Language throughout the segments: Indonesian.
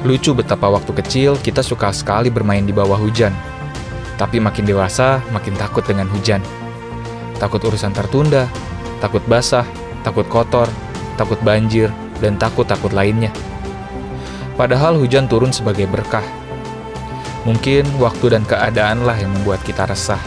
Lucu betapa waktu kecil kita suka sekali bermain di bawah hujan. Tapi makin dewasa, makin takut dengan hujan. Takut urusan tertunda, takut basah, takut kotor, takut banjir, dan takut-takut lainnya. Padahal hujan turun sebagai berkah. Mungkin waktu dan keadaanlah yang membuat kita resah.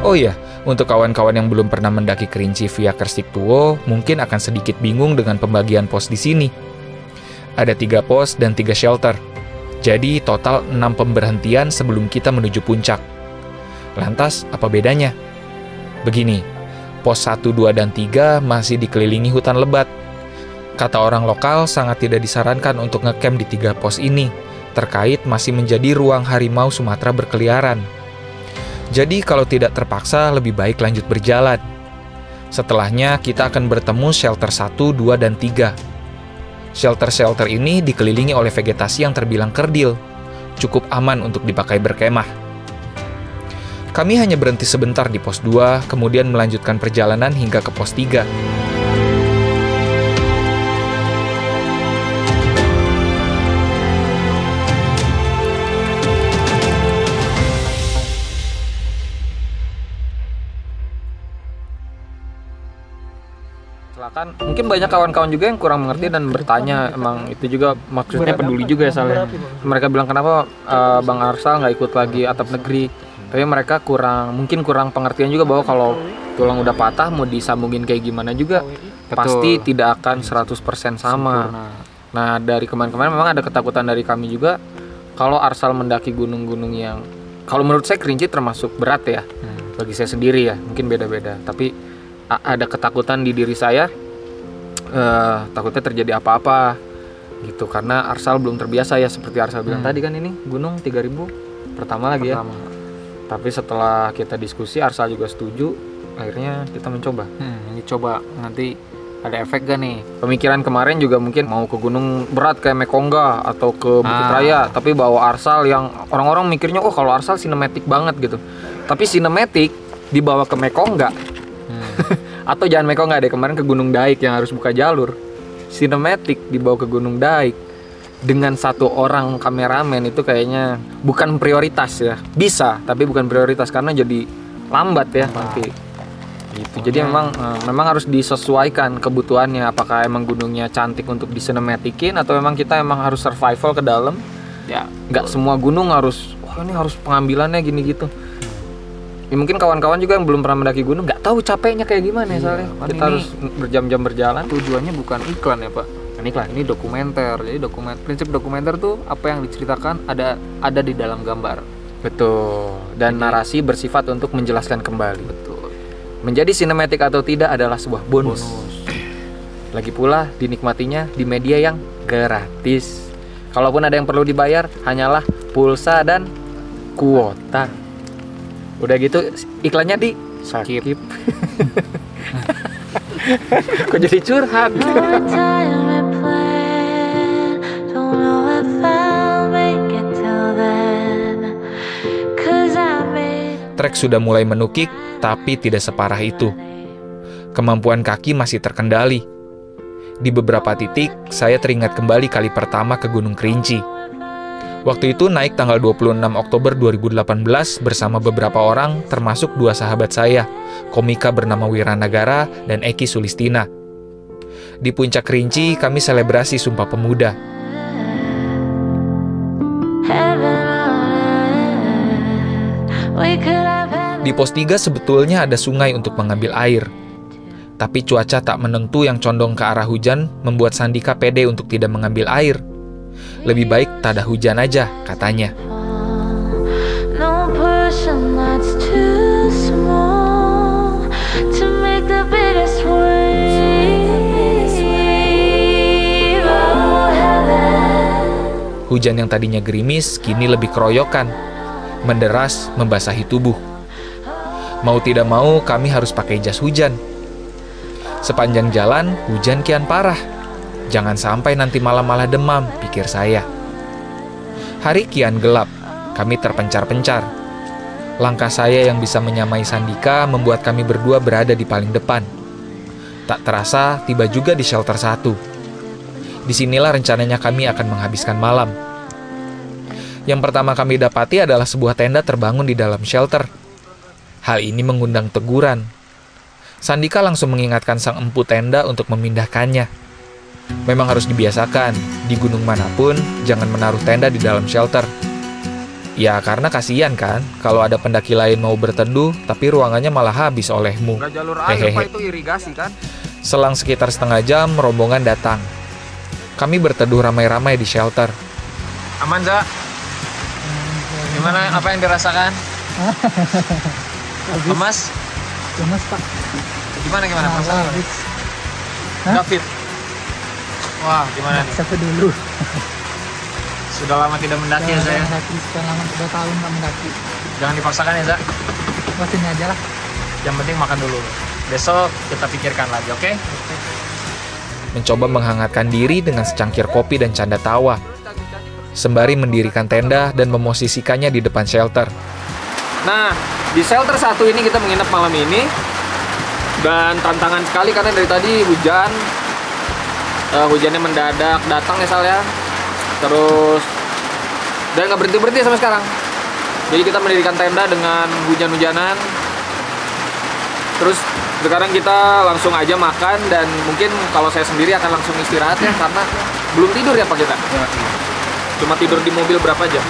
Oh iya, untuk kawan-kawan yang belum pernah mendaki Kerinci via Kersik Tuo, mungkin akan sedikit bingung dengan pembagian pos di sini. Ada 3 pos dan 3 shelter. Jadi total 6 pemberhentian sebelum kita menuju puncak. Lantas, apa bedanya? Begini, pos 1, 2, dan 3 masih dikelilingi hutan lebat. Kata orang lokal, sangat tidak disarankan untuk ngecamp di 3 pos ini, terkait masih menjadi ruang harimau Sumatera berkeliaran. Jadi kalau tidak terpaksa, lebih baik lanjut berjalan. Setelahnya, kita akan bertemu shelter 1, 2, dan 3. Shelter-shelter ini dikelilingi oleh vegetasi yang terbilang kerdil. Cukup aman untuk dipakai berkemah. Kami hanya berhenti sebentar di pos 2, kemudian melanjutkan perjalanan hingga ke pos 3. Kan mungkin banyak kawan-kawan juga yang kurang mengerti dan bertanya, emang itu juga maksudnya peduli juga ya soalnya. Mereka bilang kenapa Bang Arsal nggak ikut lagi atap negeri, tapi mereka mungkin kurang pengertian juga bahwa kalau tulang udah patah mau disambungin kayak gimana juga pasti tidak akan 100% sama. Nah dari kemarin-kemarin memang ada ketakutan dari kami juga kalau Arsal mendaki gunung-gunung yang kalau menurut saya Kerinci termasuk berat ya, bagi saya sendiri ya, mungkin beda-beda, tapi ada ketakutan di diri saya, takutnya terjadi apa-apa gitu, karena Arsal belum terbiasa ya, seperti Arsal bilang tadi kan, ini gunung 3000 pertama lagi ya. Tapi setelah kita diskusi, Arsal juga setuju, akhirnya kita mencoba. Ini coba nanti ada efek gak nih. Pemikiran kemarin juga mungkin mau ke gunung berat kayak Mekongga atau ke Bukit Raya, tapi bawa Arsal yang orang-orang mikirnya oh kalau Arsal sinematik banget gitu. Tapi sinematik dibawa ke Mekongga atau jangan Mekongga deh, kemarin ke Gunung Daik yang harus buka jalur. Sinematik dibawa ke Gunung Daik dengan 1 orang kameramen itu kayaknya bukan prioritas ya. Bisa, tapi bukan prioritas karena jadi lambat ya nanti. Gitu. Jadi memang harus disesuaikan kebutuhannya. Apakah emang gunungnya cantik untuk disinematicin atau memang kita harus survival ke dalam? Ya, nggak semua gunung harus ini harus pengambilannya gini gitu. Ya, mungkin kawan-kawan juga yang belum pernah mendaki gunung nggak tahu capeknya kayak gimana soalnya. Kita harus berjam-jam berjalan. Tujuannya bukan iklan ya Pak, iklan, ini dokumenter. Jadi prinsip dokumenter tuh apa yang diceritakan ada di dalam gambar. Betul. Dan narasi bersifat untuk menjelaskan kembali. Betul. Menjadi sinematik atau tidak adalah sebuah bonus. Lagi pula dinikmatinya di media yang gratis. Kalaupun ada yang perlu dibayar, hanyalah pulsa dan kuota. Udah gitu iklannya di skip. Kok jadi curhat? Trek sudah mulai menukik, tapi tidak separah itu. Kemampuan kaki masih terkendali. Di beberapa titik, saya teringat kembali kali pertama ke Gunung Kerinci. Waktu itu naik tanggal 26 Oktober 2018 bersama beberapa orang, termasuk 2 sahabat saya, komika bernama Wiranagara dan Eki Sulistina. Di puncak Kerinci, kami selebrasi Sumpah Pemuda. Di pos 3 sebetulnya ada sungai untuk mengambil air. Tapi cuaca tak menentu yang condong ke arah hujan membuat Sandika pede untuk tidak mengambil air. Lebih baik tak ada hujan aja, katanya. Hujan yang tadinya gerimis kini lebih keroyokan, menderas, membasahi tubuh. Mau tidak mau kami harus pakai jas hujan. Sepanjang jalan, hujan kian parah. Jangan sampai nanti malam malah demam, pikir saya. Hari kian gelap, kami terpencar-pencar. Langkah saya yang bisa menyamai Sandika membuat kami berdua berada di paling depan. Tak terasa, tiba juga di shelter 1. Disinilah rencananya kami akan menghabiskan malam. Yang pertama kami dapati adalah sebuah tenda terbangun di dalam shelter. Hal ini mengundang teguran. Sandika langsung mengingatkan sang empu tenda untuk memindahkannya. Memang harus dibiasakan, di gunung manapun jangan menaruh tenda di dalam shelter. Ya karena kasihan kan, kalau ada pendaki lain mau berteduh, tapi ruangannya malah habis olehmu. Nggak jalur air, Pak, itu irigasi kan? Selang sekitar setengah jam, rombongan datang. Kami berteduh ramai-ramai di shelter. Aman, Za? Gimana, apa yang dirasakan? Lemas? Lemas, Pak. Gimana perasaan? David. Wah, gimana nih? Sampai dulu. Sudah lama tidak mendaki ya, saya. Sudah lama 2 tahun nggak mendaki. Jangan dipaksakan ya, Za. Buat sini aja lah. Yang penting makan dulu. Besok kita pikirkan lagi, oke? Mencoba menghangatkan diri dengan secangkir kopi dan canda tawa, sembari mendirikan tenda dan memosisikannya di depan shelter. Nah, di shelter 1 ini kita menginap malam ini. Dan tantangan sekali karena dari tadi hujan. Hujannya mendadak datang ya, Sal ya. Terus dan nggak berhenti sampai sekarang. Jadi kita mendirikan tenda dengan hujan-hujanan. Terus sekarang kita langsung aja makan dan mungkin kalau saya sendiri akan langsung istirahat ya karena belum tidur ya Pak kita. Cuma tidur di mobil berapa jam.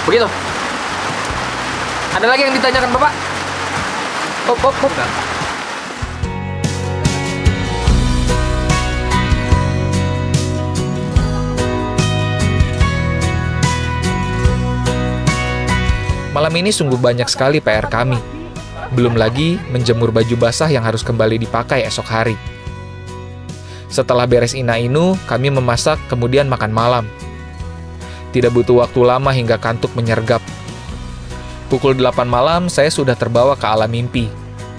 Begitu. Ada lagi yang ditanyakan Bapak? Hop. Malam ini sungguh banyak sekali PR kami. Belum lagi menjemur baju basah yang harus kembali dipakai esok hari. Setelah beres ina-inu, kami memasak kemudian makan malam. Tidak butuh waktu lama hingga kantuk menyergap. Pukul 8 malam saya sudah terbawa ke alam mimpi.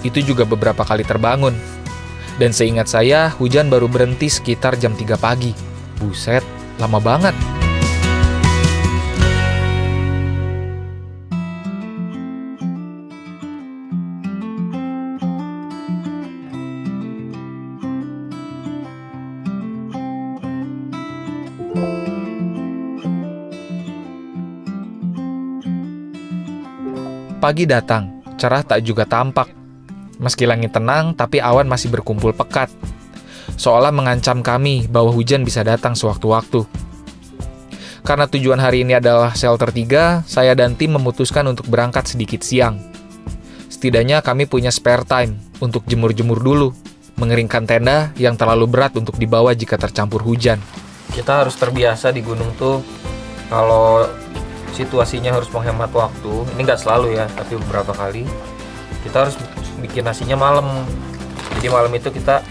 Itu juga beberapa kali terbangun. Dan seingat saya, hujan baru berhenti sekitar jam 3 pagi. Buset, lama banget. Pagi datang, cerah tak juga tampak. Meski langit tenang, tapi awan masih berkumpul pekat. Seolah mengancam kami bahwa hujan bisa datang sewaktu-waktu. Karena tujuan hari ini adalah shelter 3, saya dan tim memutuskan untuk berangkat sedikit siang. Setidaknya kami punya spare time untuk jemur-jemur dulu, mengeringkan tenda yang terlalu berat untuk dibawa jika tercampur hujan. Kita harus terbiasa di gunung tuh, kalau situasinya harus menghemat waktu. Ini nggak selalu ya, tapi beberapa kali kita harus bikin nasinya malam. Jadi malam itu kita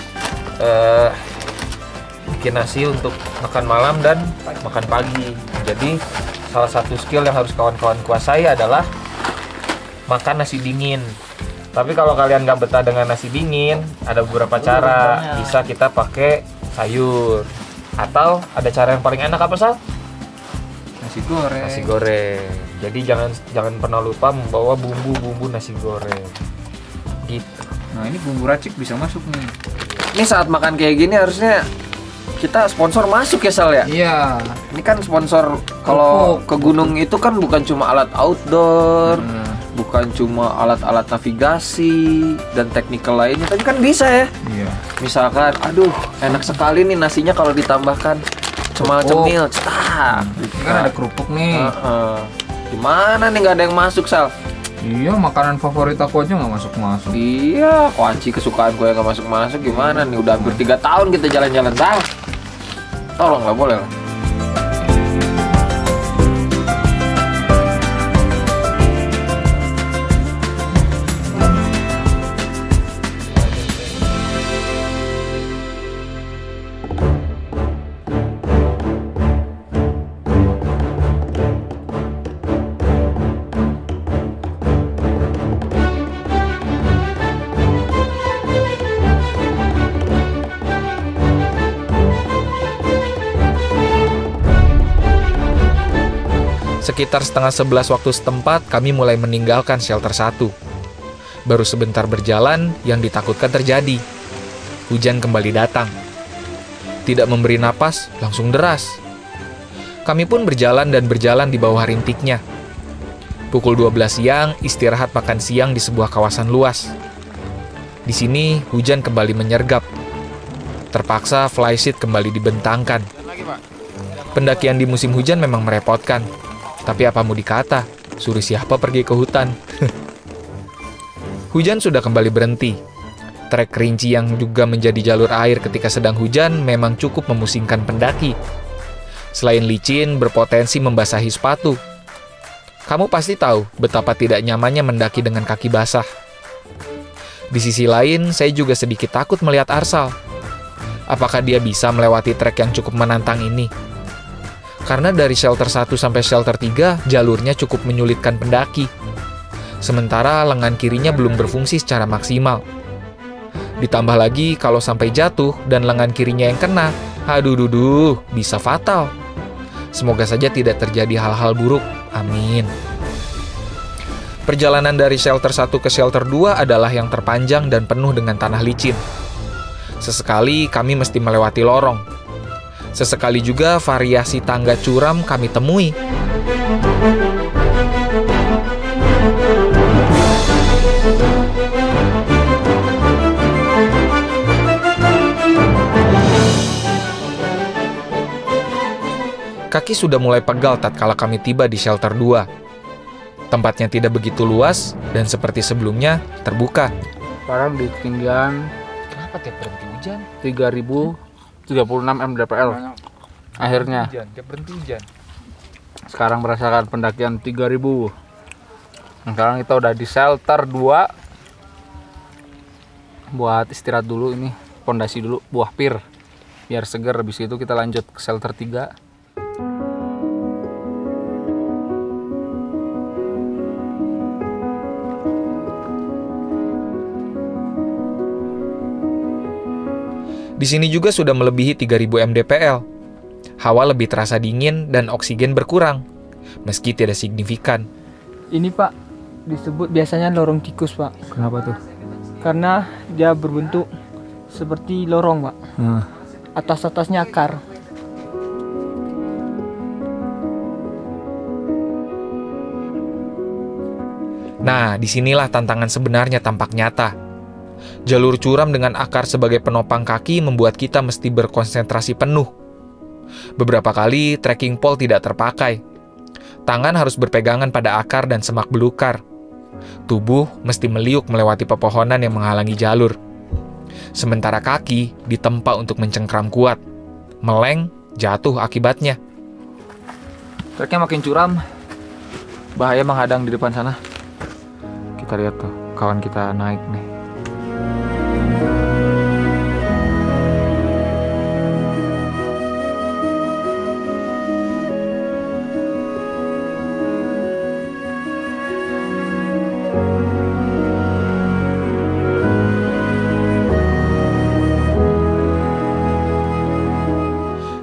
bikin nasi untuk makan malam dan makan pagi. Jadi salah satu skill yang harus kawan-kawan kuasai adalah makan nasi dingin. Tapi kalau kalian nggak betah dengan nasi dingin, ada beberapa cara. Bisa kita pakai sayur, atau ada cara yang paling enak apa, Sal? Nasi goreng. Jadi jangan pernah lupa membawa bumbu nasi goreng. Gitu. Nah, ini bumbu racik bisa masuk nih. Ini saat makan kayak gini harusnya kita sponsor masuk ya, Sal ya? Iya. Ini kan sponsor kalau ke gunung itu kan bukan cuma alat outdoor, bukan cuma alat-alat navigasi dan teknikal lainnya, tapi kan bisa ya. Iya. Misalkan, aduh, enak sekali nih nasinya kalau ditambahkan cemil, cetak. Ini kan ada kerupuk nih. Gimana nih nggak ada yang masuk, Sal? Iya, makanan favorit aku aja nggak masuk-masuk. Iya, kuaci kesukaan gue yang nggak masuk-masuk gimana nih? Udah hampir 3 tahun kita jalan-jalan, Sal. Tolong lah, boleh lah. Sekitar setengah 11 waktu setempat, kami mulai meninggalkan shelter 1. Baru sebentar berjalan, yang ditakutkan terjadi. Hujan kembali datang. Tidak memberi napas, langsung deras. Kami pun berjalan dan berjalan di bawah rintiknya. Pukul 12 siang, istirahat makan siang di sebuah kawasan luas. Di sini, hujan kembali menyergap. Terpaksa flysheet kembali dibentangkan. Pendakian di musim hujan memang merepotkan. Tapi apa mau dikata, suruh siapa pergi ke hutan. Hujan sudah kembali berhenti. Trek Kerinci yang juga menjadi jalur air ketika sedang hujan memang cukup memusingkan pendaki. Selain licin, berpotensi membasahi sepatu. Kamu pasti tahu betapa tidak nyamannya mendaki dengan kaki basah. Di sisi lain, saya juga sedikit takut melihat Arsal. Apakah dia bisa melewati trek yang cukup menantang ini? Karena dari shelter 1 sampai shelter 3, jalurnya cukup menyulitkan pendaki. Sementara lengan kirinya belum berfungsi secara maksimal. Ditambah lagi kalau sampai jatuh dan lengan kirinya yang kena, aduh, bisa fatal. Semoga saja tidak terjadi hal-hal buruk. Amin. Perjalanan dari shelter 1 ke shelter 2 adalah yang terpanjang dan penuh dengan tanah licin. Sesekali kami mesti melewati lorong. Sesekali juga variasi tangga curam kami temui. Kaki sudah mulai pegal tatkala kami tiba di shelter 2. Tempatnya tidak begitu luas dan seperti sebelumnya terbuka. Sekarang di ketinggian Kenapa tiap berhenti hujan? 3036 mdpl. Akhirnya Tiap berhenti hujan. sekarang merasakan pendakian 3000. Sekarang kita udah di shelter 2. Buat istirahat dulu ini, pondasi dulu, buah pir. Biar seger, habis itu kita lanjut ke shelter 3. Di sini juga sudah melebihi 3000 mdpl. Hawa lebih terasa dingin dan oksigen berkurang, meski tidak signifikan. Ini Pak, disebut biasanya lorong tikus Pak. Kenapa tuh? Karena dia berbentuk seperti lorong Pak. Atas-atasnya akar. Nah, disinilah tantangan sebenarnya tampak nyata. Jalur curam dengan akar sebagai penopang kaki membuat kita mesti berkonsentrasi penuh. Beberapa kali trekking pole tidak terpakai. Tangan harus berpegangan pada akar dan semak belukar. Tubuh mesti meliuk melewati pepohonan yang menghalangi jalur. Sementara kaki ditempa untuk mencengkram kuat. Meleng, jatuh akibatnya. Treknya makin curam. Bahaya menghadang di depan sana. Kita lihat tuh, kawan kita naik nih.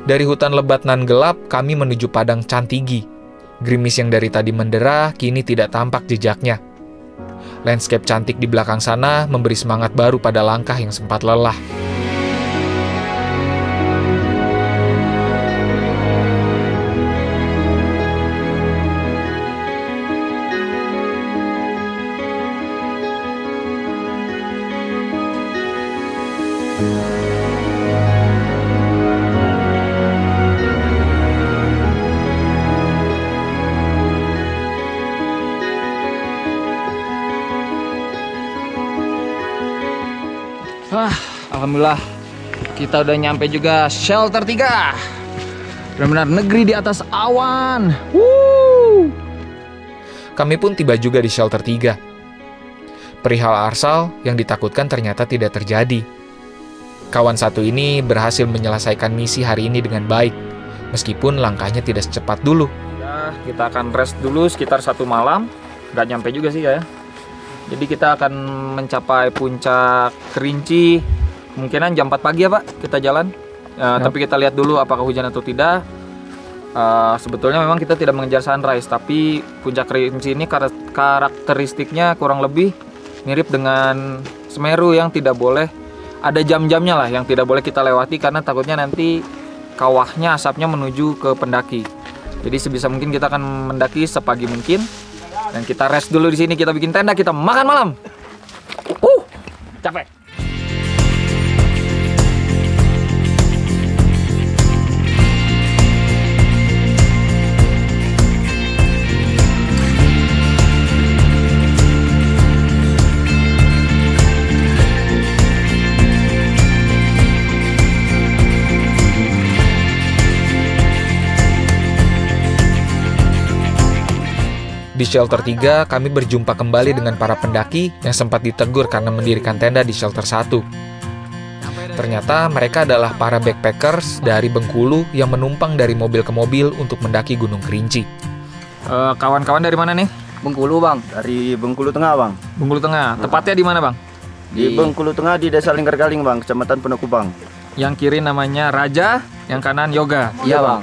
Dari hutan lebat nan gelap, kami menuju padang Cantigi. Gerimis yang dari tadi menderah, kini tidak tampak jejaknya. Landscape cantik di belakang sana memberi semangat baru pada langkah yang sempat lelah. Alhamdulillah kita udah nyampe juga shelter 3. Benar-benar negeri di atas awan. Kami pun tiba juga di shelter 3. Perihal Arsal yang ditakutkan ternyata tidak terjadi. Kawan satu ini berhasil menyelesaikan misi hari ini dengan baik, meskipun langkahnya tidak secepat dulu. Ya, kita akan rest dulu sekitar 1 malam. Nggak nyampe juga sih ya. Jadi kita akan mencapai puncak Kerinci kemungkinan jam 4 pagi ya Pak, kita jalan. Tapi kita lihat dulu apakah hujan atau tidak. Sebetulnya memang kita tidak mengejar sunrise, tapi Puncak Kerinci ini karakteristiknya kurang lebih mirip dengan Semeru yang tidak boleh, ada jam-jamnya lah yang tidak boleh kita lewati karena takutnya nanti kawahnya, asapnya menuju ke pendaki. Jadi sebisa mungkin kita akan mendaki sepagi mungkin dan kita rest dulu di sini, kita bikin tenda, kita makan malam. Capek. Di shelter 3, kami berjumpa kembali dengan para pendaki yang sempat ditegur karena mendirikan tenda di shelter 1. Ternyata mereka adalah para backpackers dari Bengkulu yang menumpang dari mobil ke mobil untuk mendaki Gunung Kerinci. Kawan-kawan dari mana nih? Bengkulu bang, dari Bengkulu Tengah bang. Bengkulu Tengah. Tepatnya di mana bang? Di Bengkulu Tengah di Desa Linggargaling bang, Kecamatan Penekubang. Yang kiri namanya Raja, yang kanan Yoga. Iya bang.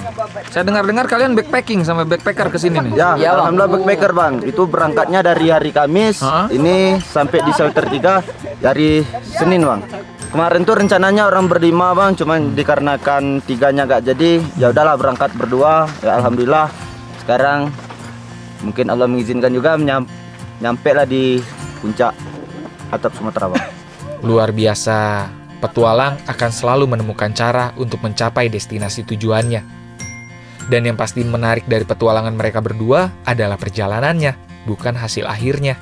Saya dengar-dengar kalian backpacking sama backpacker ke sini nih. Ya, Iya, Bang. alhamdulillah backpacker bang. Itu berangkatnya dari hari Kamis, ini sampai di shelter 3 dari Senin bang. Kemarin tuh rencananya orang berlima bang, cuman dikarenakan 3-nya gak jadi, ya udahlah berangkat berdua. Ya alhamdulillah. Sekarang mungkin Allah mengizinkan juga nyampe lah di puncak atap Sumatera bang. Luar biasa, petualang akan selalu menemukan cara untuk mencapai destinasi tujuannya. Dan yang pasti menarik dari petualangan mereka berdua adalah perjalanannya, bukan hasil akhirnya.